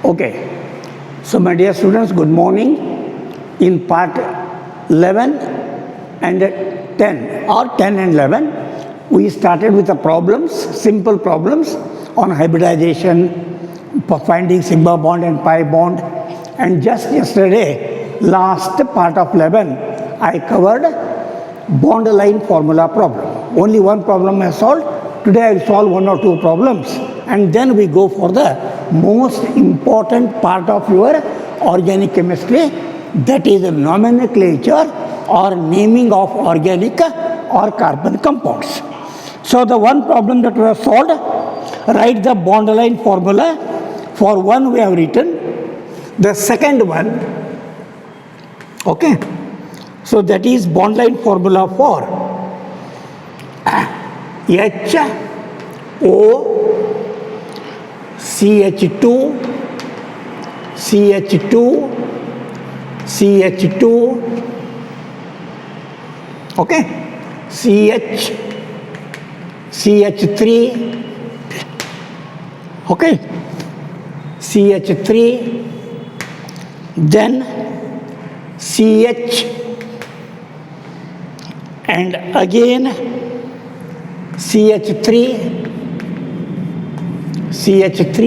Okay, so my dear students, good morning. In part 11 and 10 or 10 and 11, we started with the problems, simple problems on hybridization, finding sigma bond and pi bond. And just yesterday, last part of 11, I covered bond line formula problem. Only one problem I solved. Today I will solve one or two problems, and then we go for the most important part of your organic chemistry, that is the nomenclature or naming of organic or carbon compounds. So the one problem that we have solved, write the bond line formula. For one we have written. The second one, okay, so that is bond line formula for HO CH2 CH2 CH2, okay, CH CH3, okay, CH3, then CH, and again CH3, CH3,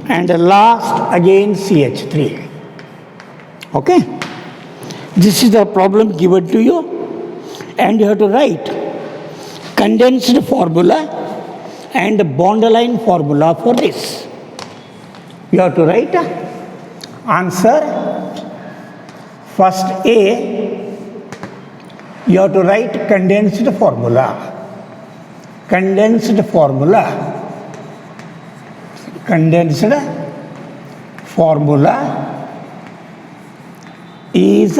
and last again CH3. Okay, this is the problem given to you, and you have to write condensed formula and bond line formula for this. You have to write answer. First A, you have to write condensed formula. Condensed formula. Condensed formula is,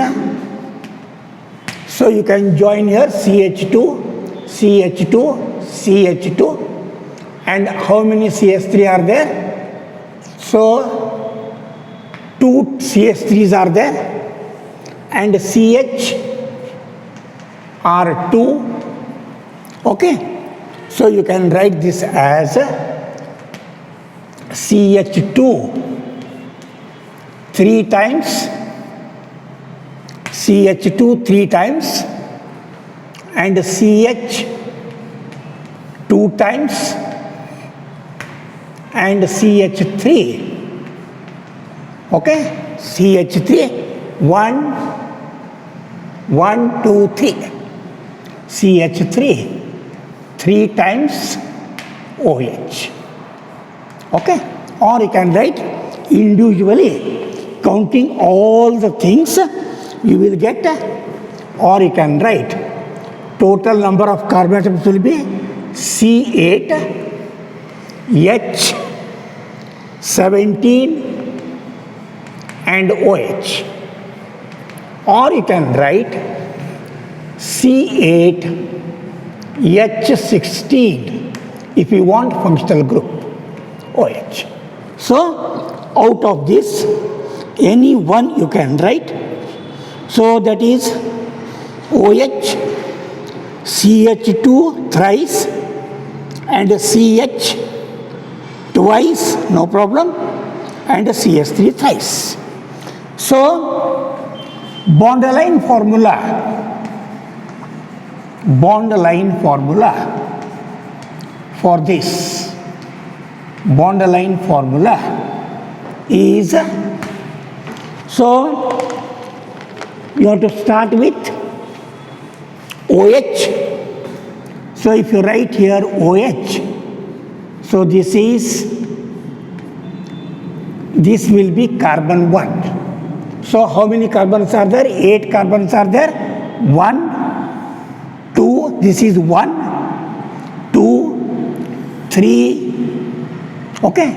so you can join here CH2, CH2, CH2, and how many CH3 are there? So 2 CH3s are there, and CH are 2, okay. So you can write this as CH2 3 times, CH2 3 times, and CH 2 times, and CH3, okay, CH3 1 1 2 3, CH3 3 times OH, okay. Or you can write individually, counting all the things you will get, or you can write total number of carbon atoms will be C8, H17, and OH. Or you can write C8, H16 if you want functional group OH. So out of this, any one you can write. So that is OH, CH2 thrice, and CH twice, no problem, and CH3 thrice. So bond line formula for this, bond line formula is, so you have to start with OH. So if you write here OH, so this will be carbon 1. So how many carbons are there? 8 carbons are there. 1, 2, this is 1, 2, 3, okay.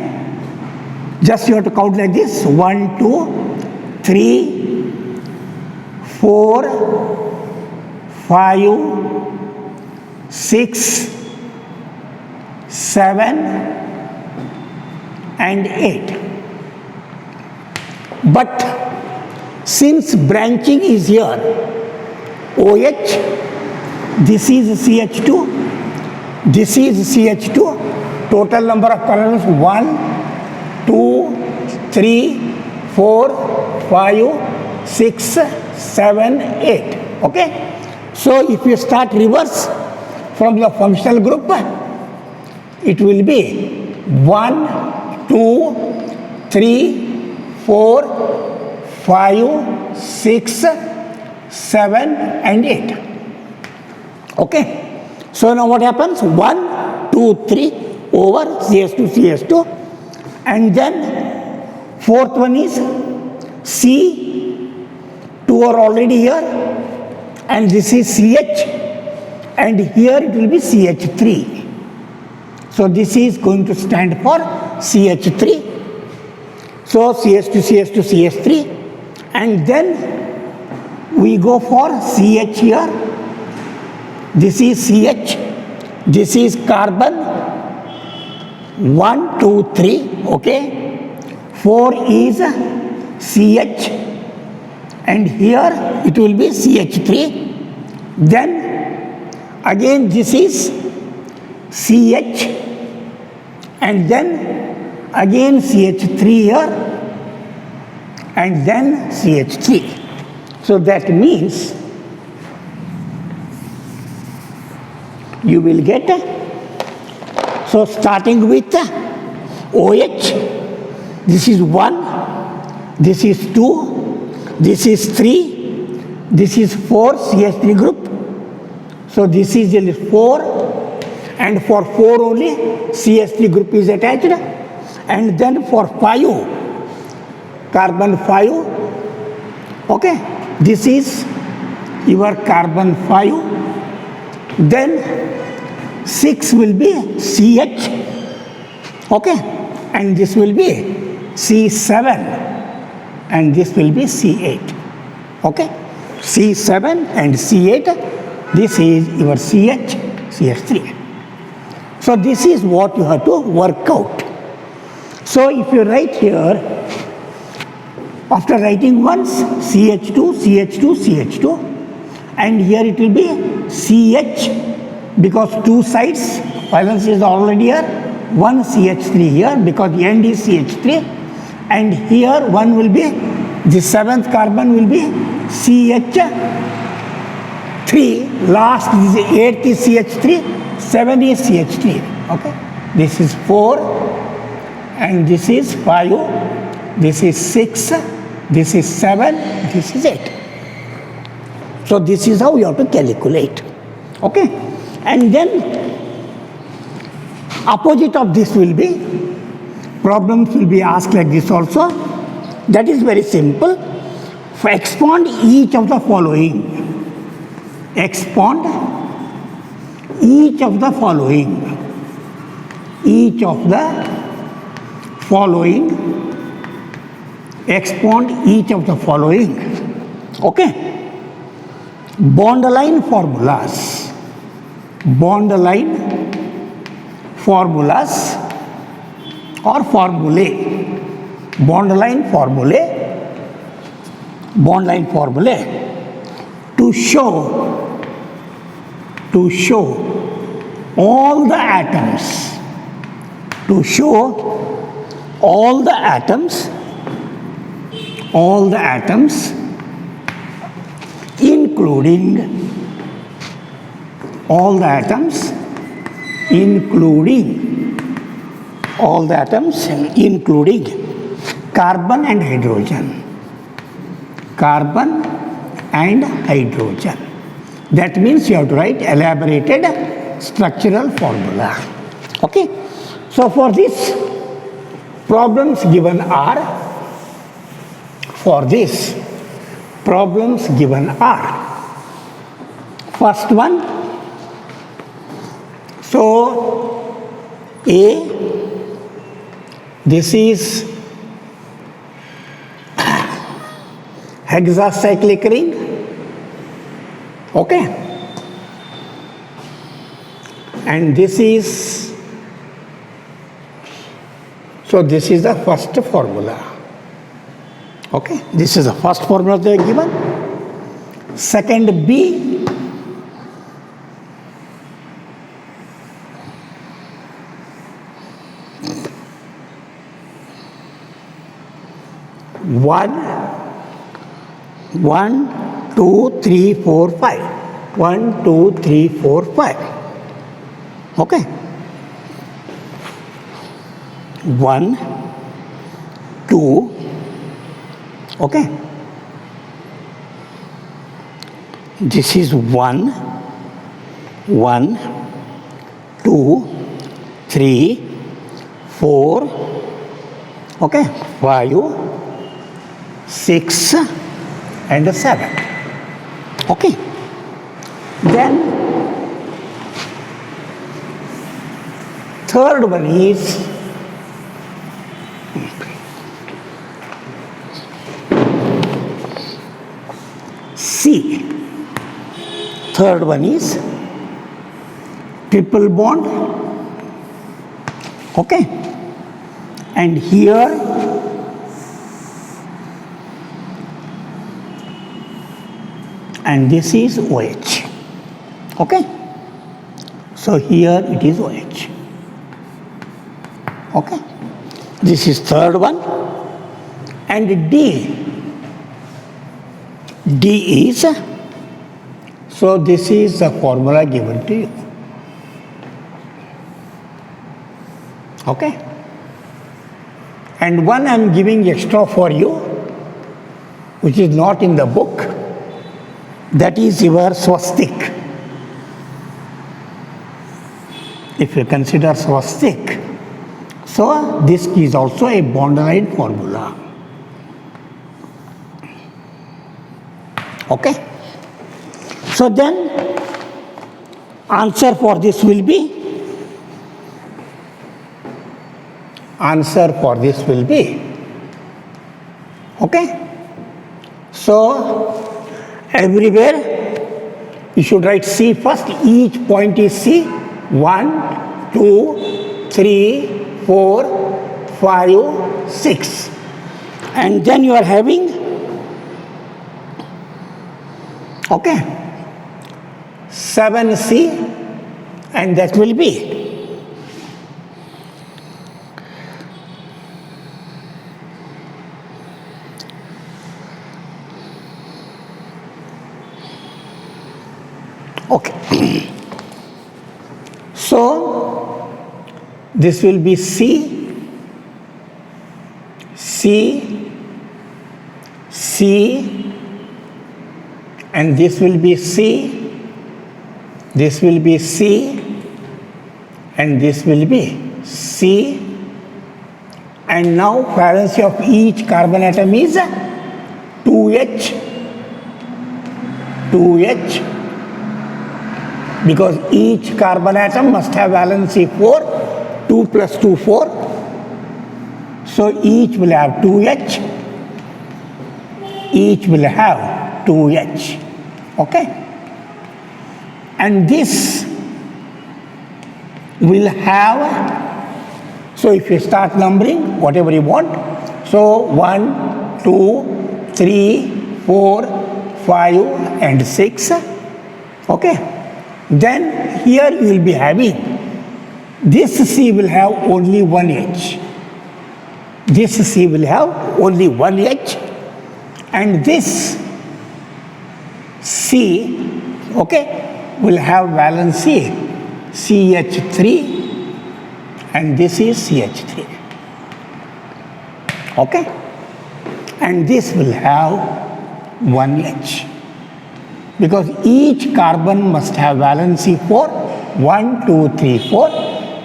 Just you have to count like this: 1, 2, 3, 4, 5, 6, 7, and 8. But since branching is here, OH, this is CH2, this is CH2, total number of carbons 1, 2, 3, 4, 5, 6, 7, 8. Okay? So if you start reverse from the functional group, it will be 1, 2, 3, 4, 5, 6, 7, and 8. Okay? So now what happens? 1, 2, 3 over CS2, CS2. And then fourth one is C. 2 are already here. And this is CH. And here it will be CH3. So this is going to stand for CH3. So CS2, CS2, CS3. And then we go for CH here. This is CH. This is carbon. 1, 2, 3. Okay. 4 is CH. And here it will be CH3. Then again this is CH. And then again CH3 here. And then CH3. So that means you will get, so starting with OH, this is 1, this is 2, this is 3, this is 4 CH3 group. So this is 4, and for 4 only CH3 group is attached. And then for 5, carbon 5, okay, this is your carbon 5. Then 6 will be CH, okay, and this will be C7, and this will be C8, okay, C7 and C8, this is your CH, CH3. So this is what you have to work out. So if you write here, after writing once CH2, CH2, CH2, and here it will be CH, because two sides, valence is already here, one CH3 here, because the end is CH3, and here one will be, the 7th carbon will be CH3, last is 8th is CH3, 7 is CH3, okay. This is 4, and this is 5, this is 6, this is 7, this is 8. So this is how you have to calculate, okay. And then opposite of this will be, problems will be asked like this also. That is very simple. Expand each of the following. Expand each of the following. Each of the following. Expand each of the following. Okay. Bond line formulas. Bond line formulas or formulae. Bond line formulae. Bond line formulae to show all the atoms. To show all the atoms. All the atoms, including all the atoms, including all the atoms, including carbon and hydrogen. Carbon and hydrogen. That means you have to write elaborated structural formula. Okay. So for this, problems given are, for this, problems given are, first one, so A, this is hexacyclic ring, okay, and this is, so this is the first formula, okay, this is the first formula they are given. Second B, 1, 1, 2, 3, 4, 5. 1, 2, 3, 4, 5. Okay? 1, 2, okay? This is 1, 1, 2, 3, 4, okay? 5, 6, and 7. Okay? Then third one is C. Third one is triple bond. Okay? And here and this is OH. Okay? So here it is OH. Okay? This is third one. And D. D is, so this is the formula given to you. Okay? And one I am giving extra for you, which is not in the book. That is your swastik. If you consider swastik, so this is also a bond line formula. Okay? So then answer for this will be, okay? So everywhere you should write C first. Each point is C. 1, 2, 3, 4, 5, 6. And then you are having, okay, 7C, and that will be okay. So this will be C, and this will be C, this will be C, and this will be C. And now valency of each carbon atom is 2H, because each carbon atom must have valency 4, 2 plus 2, 4. So each will have 2H, each will have 2H, okay? And this will have, so if you start numbering, whatever you want, so 1, 2, 3, 4, 5, and 6, okay? Then here you will be having, this C will have only one H. This C will have only one H, and this C, okay, will have valency CH3, and this is CH3. Okay? And this will have one H. Because each carbon must have valency 4, 1, 2, 3, 4,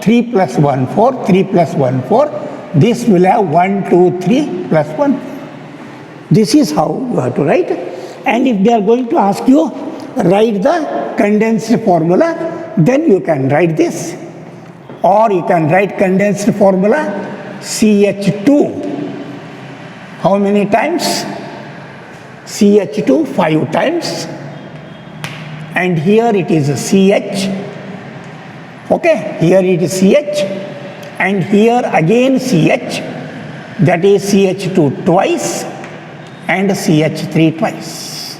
3 plus 1, 4, 3 plus 1, 4. This will have 1, 2, 3 plus 1. This is how you have to write. And if they are going to ask you, write the condensed formula, then you can write this. Or you can write condensed formula CH2. How many times? CH2 5 times. And here it is a CH. Okay, here it is CH. And here again CH. That is CH2 twice and CH3 twice.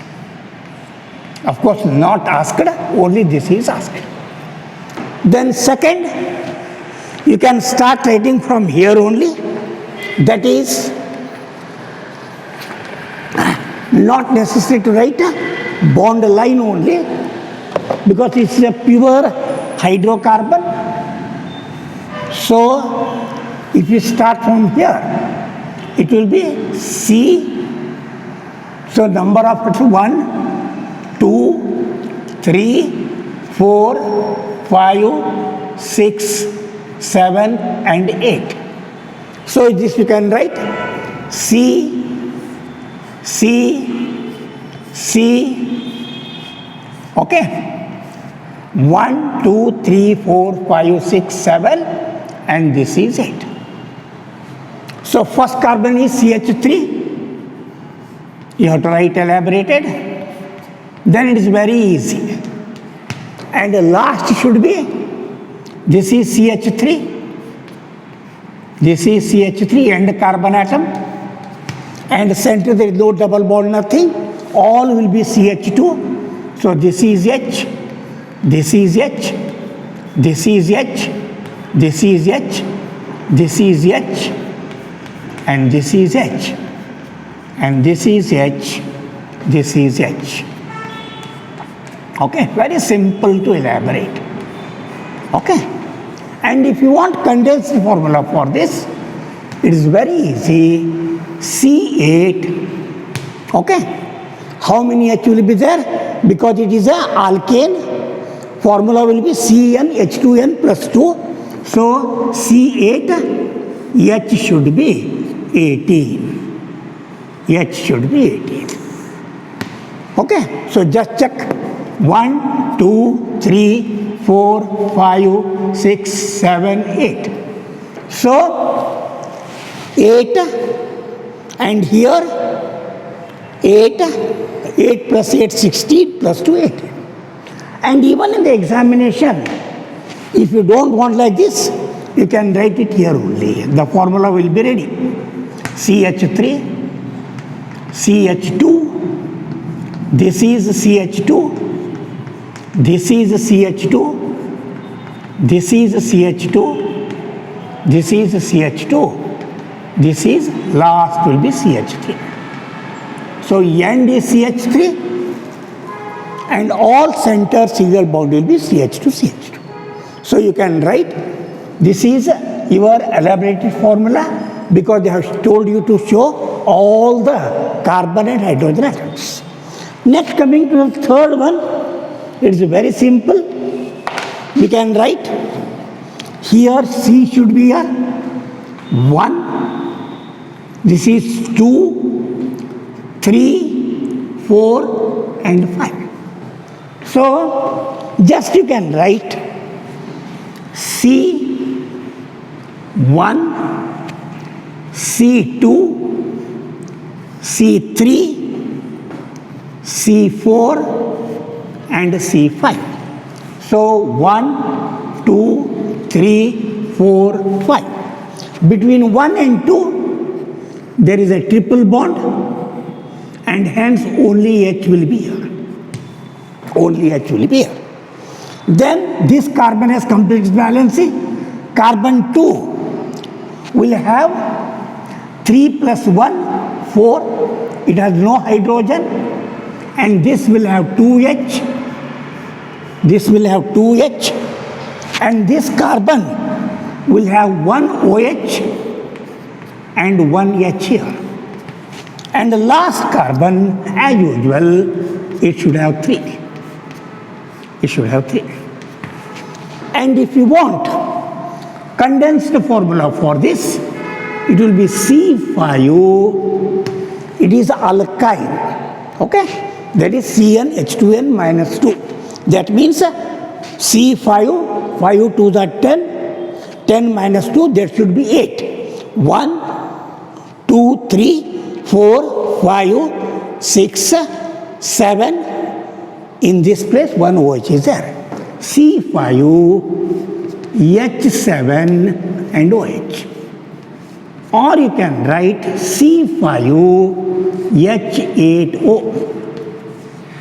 Of course, not asked, only this is asked. Then second, you can start writing from here only. That is Not necessary to write a bond line only, because it's a pure hydrocarbon. So if you start from here, it will be C. So number of it 1, 2, 3, 4, 5, 6, 7 and 8. So this you can write C, C, C. Okay. 1, 2, 3, 4, 5, 6, 7 and this is 8. So first carbon is CH3. You have to write elaborated. Then it is very easy. And the last should be, this is CH3. This is CH3 and carbon atom. And center there is no double bond, nothing. All will be CH2. So this is H. This is H. This is H. This is H. This is H. And this is H. And this is H. This is H. Okay, very simple to elaborate. Okay. And if you want condensed formula for this, it is very easy. C8. Okay. How many H will be there? Because it is a alkane, formula will be CnH2n plus 2. So C8, H should be 18. H should be 18. Okay. So just check. 1, 2, 3, 4, 5, 6, 7, 8. So 8 and here 8 plus 8, 16 plus 2, 18. And even in the examination, if you don't want like this, you can write it here only. The formula will be ready. CH3, CH2, this is CH2, this is CH2, this is CH2, this is CH2, this is last will be CH3. So end is CH3 and all center single bond will be CH2, CH2. So you can write, this is your elaborated formula because they have told you to show all the carbon and hydrogen atoms. Next, coming to the third one, it is very simple. We can write here C should be here 1, this is 2, 3, 4 and 5. So just you can write C1, C2, C3, C4 and C5. So 1, 2, 3, 4, 5. Between 1 and 2 there is a triple bond and hence only H will be here. Only H will be here. Then this carbon has complete valency. Carbon 2 will have 3 plus 1, 4. It has no hydrogen. And this will have 2H. This will have 2H. And this carbon will have 1 OH and 1 H here. And the last carbon, as usual, it should have 3. It should have 3. And if you want condensed formula for this, it will be C5. It is alkyne. Okay? That is CnH2n minus 2. That means C5, 5 to the 10, 10 minus 2, that should be 8. 1, 2, 3, 4, 5, 6, 7. In this place, 1 OH is there. C5, H7 and OH. Or you can write C5, H8O.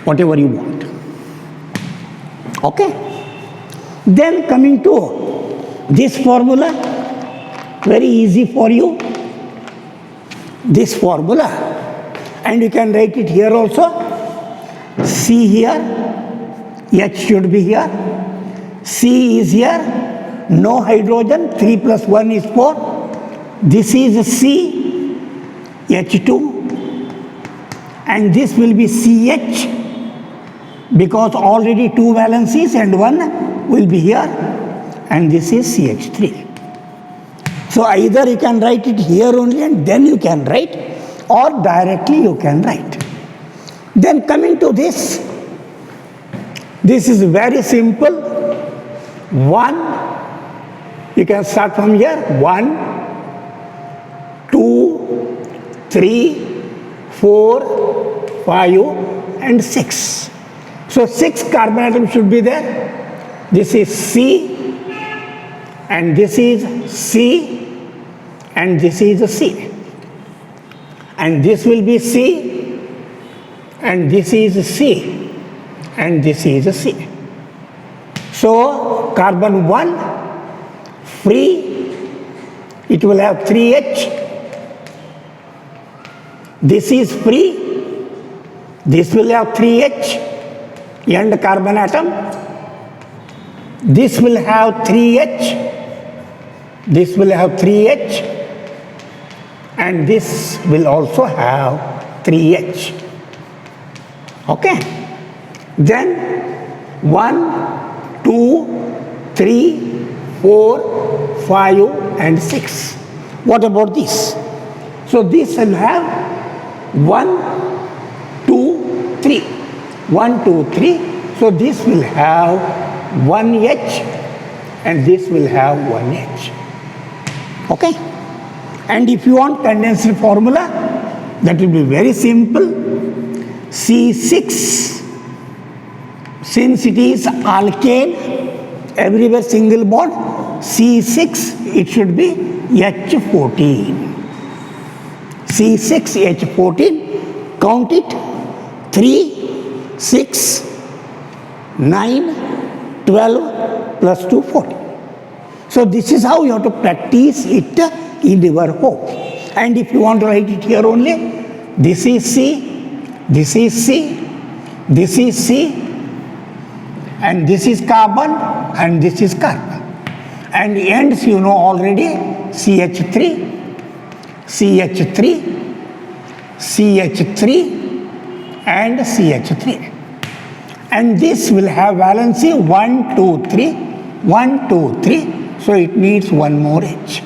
Whatever you want. Okay? Then coming to this formula, very easy for you. This formula, And you can write it here also. C here, H should be here. C is here, no hydrogen, 3 plus 1 is 4. This is C, H2, and this will be CH, because already 2 valencies and 1 will be here, and this is CH3. So either you can write it here only and then you can write, or directly you can write. Then coming to this is very simple. 1, you can start from here, 1, 2, 3, 4, 5, and 6. So 6 carbon atoms should be there. This is C, and this is C, and this is a C. And this will be C, and this is a C, and this is a C. So carbon 1, free, it will have 3H. This is free, this will have 3H, end carbon atom. This will have 3H, this will have 3H, and this will also have 3H. Okay? Then 1, 2, 3, 4, 5, and 6. What about this? So this will have 1, 2, 3. 1, 2, 3. So this will have 1H, and this will have 1H. Okay? And if you want condensed formula, that will be very simple. C6, since it is alkane, everywhere single bond, C6, it should be H14. C6, H14, count it, 3, 6, 9, 12, plus 2, 14. So this is how you have to practice it in your home. And if you want to write it here only, this is C, this is C, this is C, and this is carbon, and this is carbon. And ends you know already, CH3, CH3, CH3, and CH3. And this will have valency 1, 2, 3, 1, 2, 3. So it needs one more H.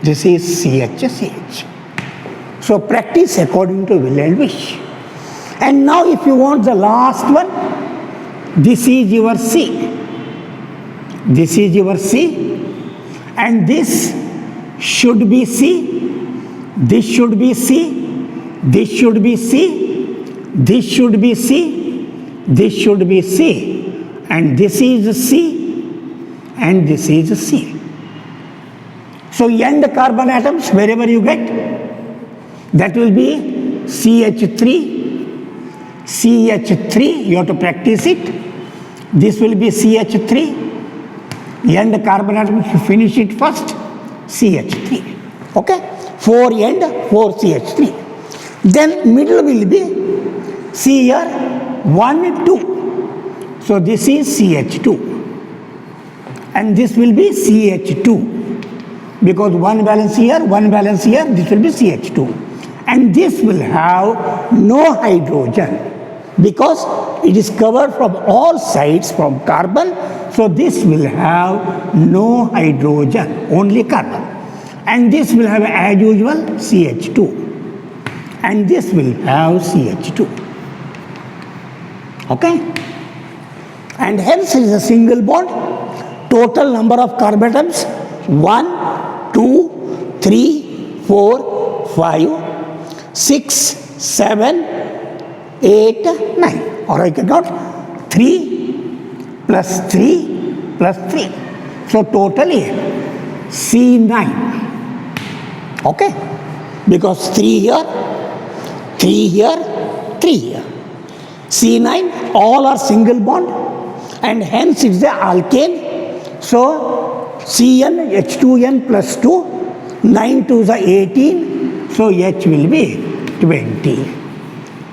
This is CH, CH. So practice according to will and wish. And now if you want the last one, this is your C. This is your C. And this should be C. This should be C. This should be C. This should be C. This should be C. And this is C. And this is C. So end carbon atoms wherever you get, that will be CH3, CH3, you have to practice it. This will be CH3, end carbon atoms, you finish it first, CH3. Okay? 4 end, 4 CH3. Then middle will be, see here, 1, 2. So this is CH2. And this will be CH2. Because one valence here, this will be CH2. And this will have no hydrogen because it is covered from all sides from carbon. So this will have no hydrogen, only carbon. And this will have as usual CH2. And this will have CH2. Okay? And hence it is a single bond. Total number of carbon atoms 1, 2, 3, 4, 5, 6, 7, 8, 9. Or I can note 3 plus 3 plus 3. So totally C9. Okay? Because 3 here, 3 here, 3 here. C9, all are single bond and hence it is the alkane. So Cn, H2n plus 2, 9 to the 18, so H will be 20.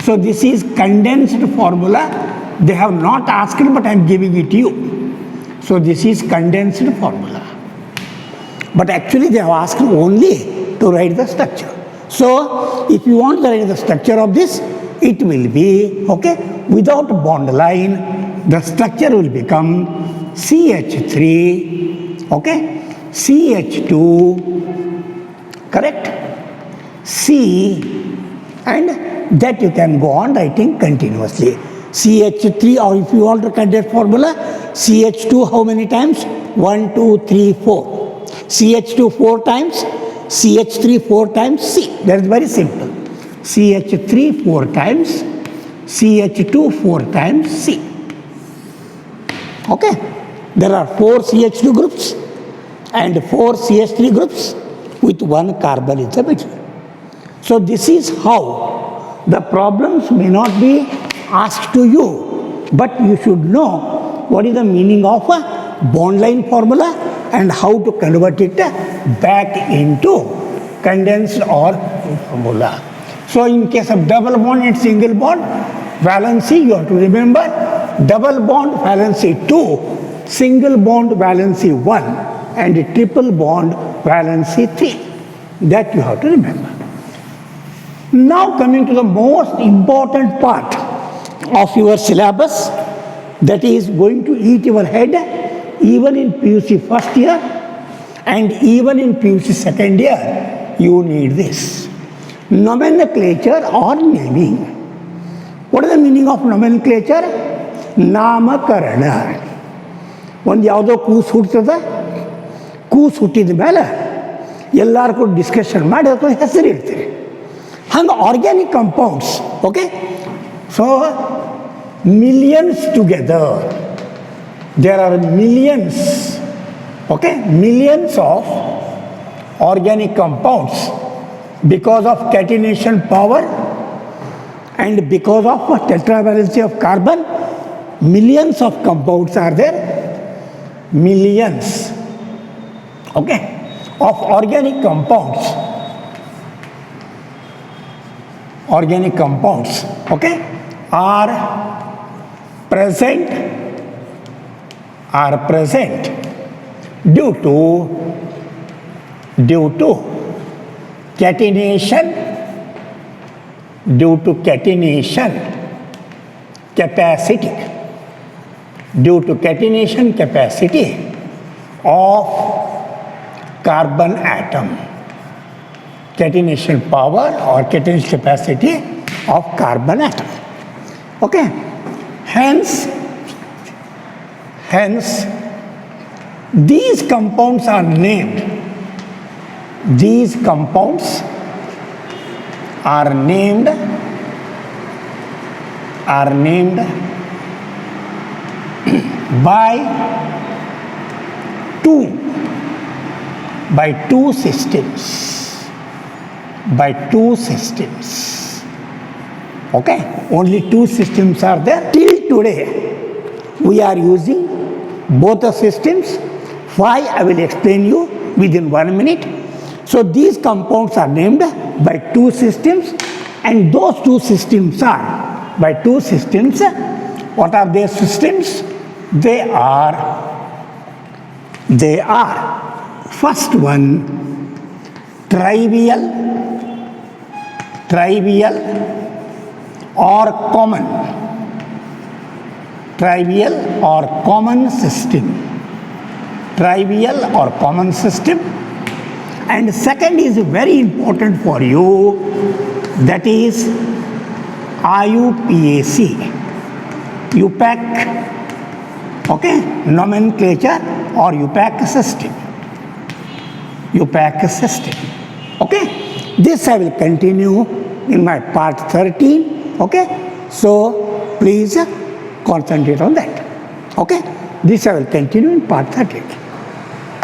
So this is condensed formula. They have not asked, but I am giving it to you. So this is condensed formula. But actually they have asked only to write the structure. So if you want to write the structure of this, it will be, okay, without bond line, the structure will become CH3, okay, CH2, correct, C, and that you can go on writing continuously. CH3, or if you want to condense formula, CH2 how many times? 1, 2, 3, 4. CH2 4 times, CH3 4 times, C. That is very simple. CH3 4 times, CH2 4 times, C. Okay? There are 4 CH2 groups and 4 CH3 groups with 1 carbon in the middle. So this is how the problems may not be asked to you, but you should know what is the meaning of a bond line formula and how to convert it back into condensed or formula. So in case of double bond and single bond, valency you have to remember, double bond valency 2, single bond valency 1, and triple bond valency 3. That you have to remember. Now coming to the most important part of your syllabus, that is going to eat your head even in PUC first year and even in PUC second year. You need this. Nomenclature or naming. What is the meaning of nomenclature? Namakarana. ಒಂದು ಯಾವುದೋ ಕೂಸು ಹುಡ್ತದ, ಕೂಸು ಹುಟ್ಟಿದ ಮೇಲೆ ಎಲ್ಲರಿಗೂ discussion ಮಾಡಿ ಅದಕ್ಕೆ ಹೆಸರು ಇಡ್ತೀರಿ. ಹಂಗೆ organic compounds, okay, so millions together. There are millions, okay, millions of organic compounds because of catenation power and because of tetravalency of carbon. Millions of compounds are there, millions, okay, of organic compounds. Organic compounds, okay, are present due to catenation capacity, due to catenation capacity of carbon atom, catenation power or catenation capacity of carbon atom. Okay, hence these compounds are named. These compounds are named by two systems. Okay, only 2 systems are there. Till today, we are using both the systems. Why, I will explain you within 1 minute. So these compounds are named by 2 systems, and those 2 systems are by 2 systems. What are their systems? They are first one, trivial or common. Trivial or common system. Trivial or common system. And second is very important for you, that is IUPAC. UPAC, okay, nomenclature or UPAC system. UPAC system. Okay, this I will continue in my part 13. Okay, so please concentrate on that. Okay, this I will continue in part 13.